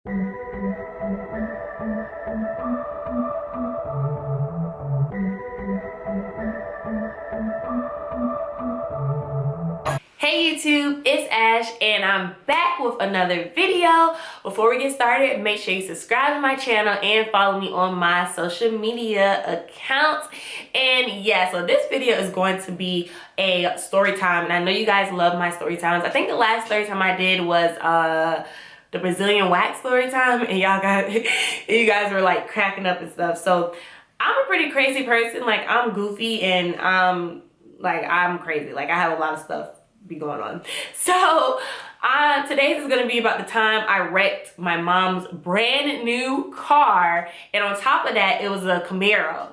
Hey YouTube, it's Ash and I'm back with another video. Before we get started, make sure you subscribe to my channel and follow me on my social media accounts. And yeah, so this video is going to be a story time, and I know you guys love my story times. I think the last story time I did was the Brazilian wax story time, and you guys were like cracking up and stuff. So I'm a pretty crazy person. Like, I'm goofy and I'm crazy. Like, I have a lot of stuff be going on. So today's is gonna be about the time I wrecked my mom's brand new car, and on top of that, it was a Camaro.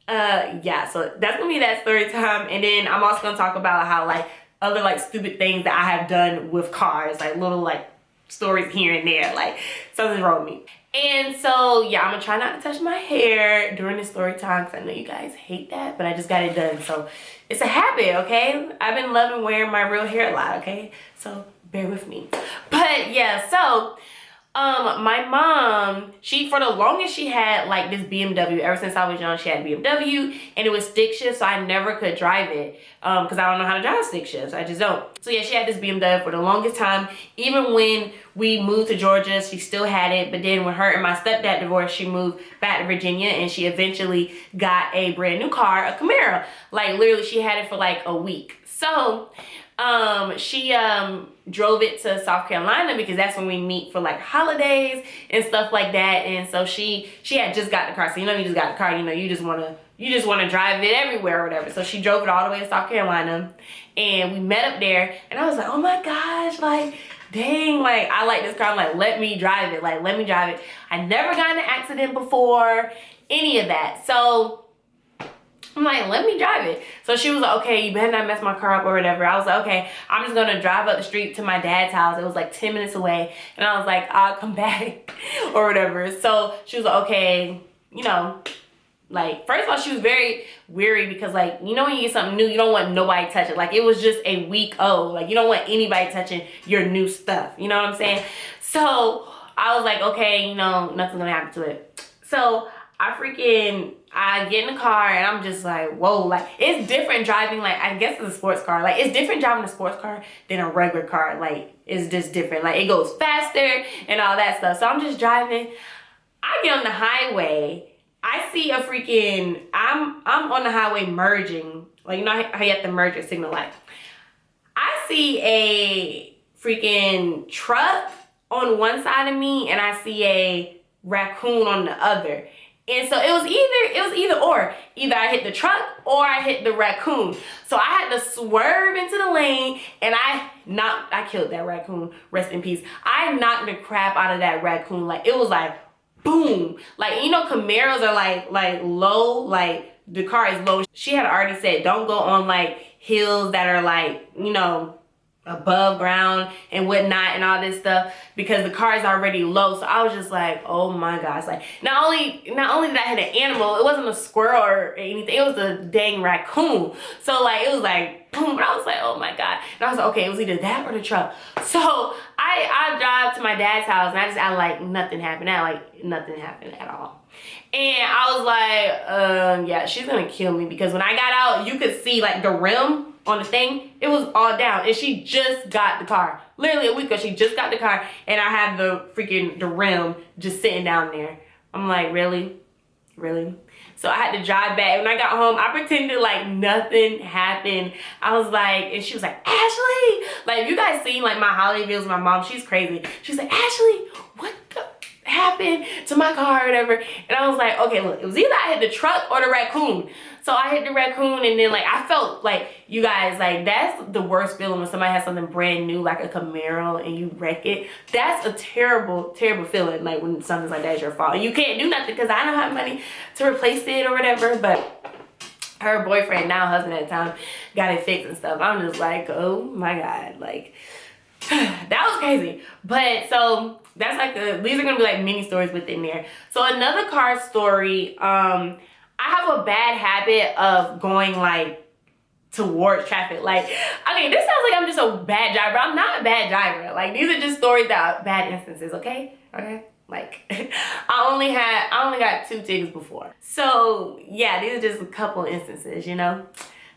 Yeah, so that's gonna be that story time. And then I'm also gonna talk about how like other like stupid things that I have done with cars, like little like stories here and there, like something's wrong with me. And so yeah, I'm gonna try not to touch my hair during the story time because I know you guys hate that, but I just got it done. So it's a habit, okay? I've been loving wearing my real hair a lot, okay? So bear with me. But yeah, so my mom, for the longest she had like this BMW. Ever since I was young, she had BMW, and it was stick shift, so I never could drive it because I don't know how to drive stick shifts. I just don't. So yeah, she had this BMW for the longest time. Even when we moved to Georgia, she still had it. But then when her and my stepdad divorced, she moved back to Virginia, and she eventually got a brand new car, a Camaro. Like literally, she had it for like a week. So she drove it to South Carolina because that's when we meet for like holidays and stuff like that. And so she had just got the car. So you know, you just got the car, you know, you just want to drive it everywhere or whatever. So she drove it all the way to South Carolina, and we met up there, and I was like, oh my gosh, like dang, like I like this car. I'm like, let me drive it, like let me drive it. I never got in an accident before, any of that. So I'm like, let me drive it. So she was like, okay, you better not mess my car up or whatever. I was like, okay, I'm just gonna drive up the street to my dad's house. It was like 10 minutes away. And I was like, I'll come back or whatever. So she was like, okay, you know, like, first of all, she was very weary because, like, you know, when you get something new, you don't want nobody to touch it. Like, it was just a week old. Like, you don't want anybody touching your new stuff. You know what I'm saying? So I was like, okay, you know, nothing's gonna happen to it. So I get in the car, and I'm just like, whoa, like it's different driving, like I guess it's a sports car. Like it's different driving a sports car than a regular car. Like it's just different. Like it goes faster and all that stuff. So I'm just driving. I get on the highway. I see a freaking, I'm on the highway merging. Like, you know how you have to merge at signal light. I see a freaking truck on one side of me, and I see a raccoon on the other. And so it was either or. Either I hit the truck or I hit the raccoon. So I had to swerve into the lane, and I killed that raccoon. Rest in peace. I knocked the crap out of that raccoon. Like it was like boom. Like, you know, Camaros are like low, like the car is low. She had already said don't go on like hills that are like, you know, above ground and whatnot and all this stuff because the car is already low. So I was just like, oh my gosh, like not only did I hit an animal, it wasn't a squirrel or anything, it was a dang raccoon. So like it was like boom, but I was like, oh my god. And I was like, okay, it was either that or the truck. So I drive to my dad's house, and I just act like nothing happened. Nothing happened at all. And I was like, yeah, she's gonna kill me, because when I got out, you could see like the rim on the thing, it was all down, and she just got the car. Literally a week ago, she just got the car, and I had the rim just sitting down there. I'm like, really? So I had to drive back. When I got home, I pretended like nothing happened. I was like, and she was like, Ashley, like if you guys seen like my holiday videos with my mom, she's crazy. She's like, Ashley, what the happened to my car or whatever? And I was like, okay, look, it was either I hit the truck or the raccoon. So I hit the raccoon, and then like I felt like, you guys, like that's the worst feeling when somebody has something brand new like a Camaro and you wreck it. That's a terrible feeling, like when something like that is your fault and you can't do nothing because I don't have money to replace it or whatever. But her boyfriend, now husband at the time, got it fixed and stuff. I'm just like, oh my god, like that was crazy. But so that's like these are gonna be like mini stories within there. So another car story, I have a bad habit of going like towards traffic. Like, okay, this sounds like I'm just a bad driver. I'm not a bad driver. Like, these are just stories that are bad instances, okay? okay? Like, I only got 2 tickets before. So yeah, these are just a couple instances, you know?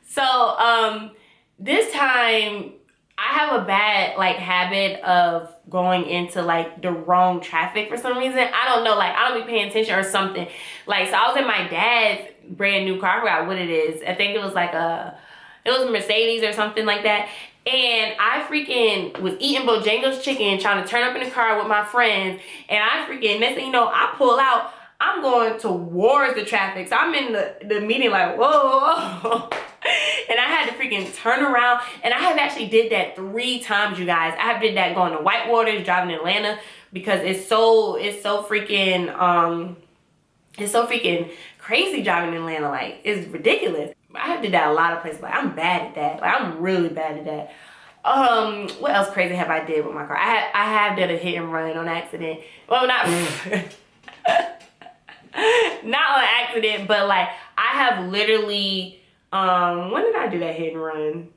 So this time I have a bad like habit of going into like the wrong traffic for some reason. I don't know, like I don't be paying attention or something. Like, so I was in my dad's brand new car. I forgot what it is. I think it was like a Mercedes or something like that. And I freaking was eating Bojangles chicken, trying to turn up in the car with my friends. And I freaking, next thing you know, I pull out, I'm going towards the traffic. So I'm in the meeting like, whoa, whoa. And I had to freaking turn around. And I have actually did that 3 times, you guys. I have did that going to Whitewater, driving in Atlanta, because it's so freaking crazy driving in Atlanta. Like, it's ridiculous. I have did that a lot of places. Like, I'm bad at that. Like, I'm really bad at that. What else crazy have I did with my car? I have did a hit and run on accident. Well, not not on accident, but like I have literally when did I do that hit and run?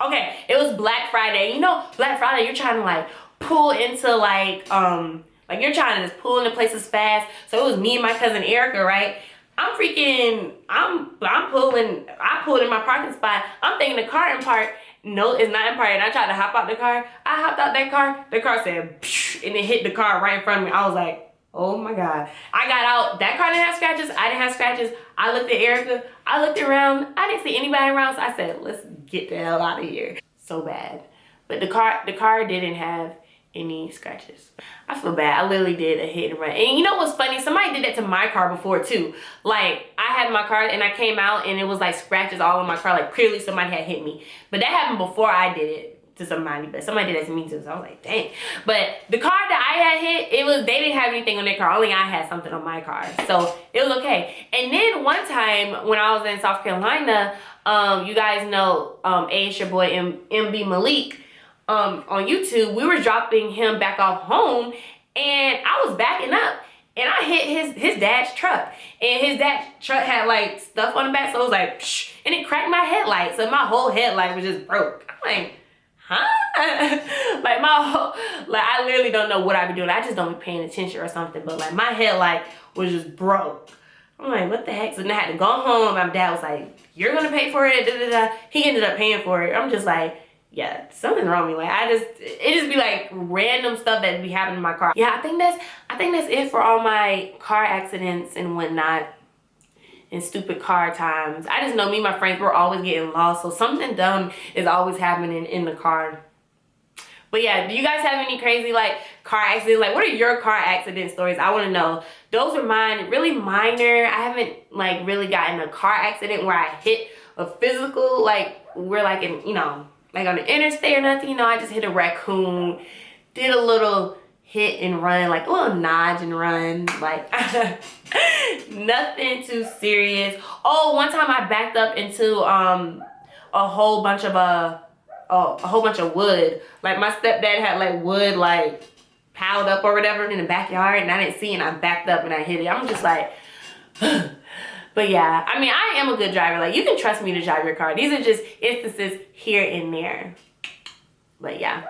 Okay, it was Black Friday. You know, Black Friday, you're trying to like pull into like you're trying to just pull into places fast. So it was me and my cousin Erica, right? I pulled in my parking spot. I'm thinking the car in park. No, it's not in park. And I tried to hop out the car. I hopped out that car. The car said, psh, and it hit the car right in front of me. I was like, oh my God. I got out. That car didn't have scratches. I didn't have scratches. I looked at Erica. I looked around. I didn't see anybody around. So I said, let's get the hell out of here. So bad. But the car didn't have any scratches. I feel bad. I literally did a hit and run. And you know what's funny? Somebody did that to my car before too. Like, I had my car and I came out and it was like scratches all in my car. Like, clearly somebody had hit me. But that happened before I did it to somebody. But somebody did that to me too. So I was like, dang. But the car that I had hit, they didn't have anything on their car. Only I had something on my car. So it was okay. And then one time when I was in South Carolina, you guys know, it's your boy MB Malik. On YouTube, we were dropping him back off home, and I was backing up, and I hit his dad's truck, and his dad's truck had like stuff on the back, so it was like, psh, and it cracked my headlight, so my whole headlight was just broke. I'm like, huh? Like I literally don't know what I be doing. I just don't be paying attention or something, but like my headlight was just broke. I'm like, what the heck? So then I had to go home. My dad was like, you're gonna pay for it, da, da, da. He ended up paying for it. I'm just like, yeah, something wrong with me. Like it just be like random stuff that be happening in my car. Yeah, I think that's it for all my car accidents and whatnot and stupid car times. I just know me and my friends, we're always getting lost, so something dumb is always happening in the car. But yeah, do you guys have any crazy like car accidents? Like, what are your car accident stories? I want to know. Those are mine, really minor. I haven't like really gotten a car accident where I hit a physical, like we're like in, you know, like on the interstate or nothing, you know. I just hit a raccoon, did a little hit and run, like a little nudge and run, like nothing too serious. Oh, one time I backed up into a whole bunch of wood. Like my stepdad had like wood like piled up or whatever in the backyard, and I didn't see it, and I backed up and I hit it. I'm just like but yeah, I mean, I am a good driver. Like, you can trust me to drive your car. These are just instances here and there. But yeah.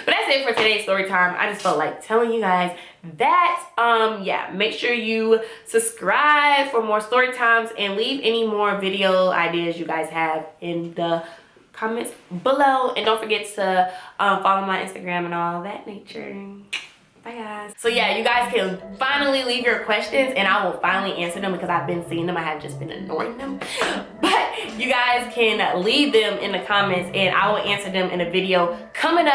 But that's it for today's story time. I just felt like telling you guys that. Yeah, make sure you subscribe for more story times and leave any more video ideas you guys have in the comments below. And don't forget to follow my Instagram and all that nature. Bye guys. So yeah, you guys can finally leave your questions and I will finally answer them because I've been seeing them. I have just been ignoring them. But you guys can leave them in the comments and I will answer them in a video coming up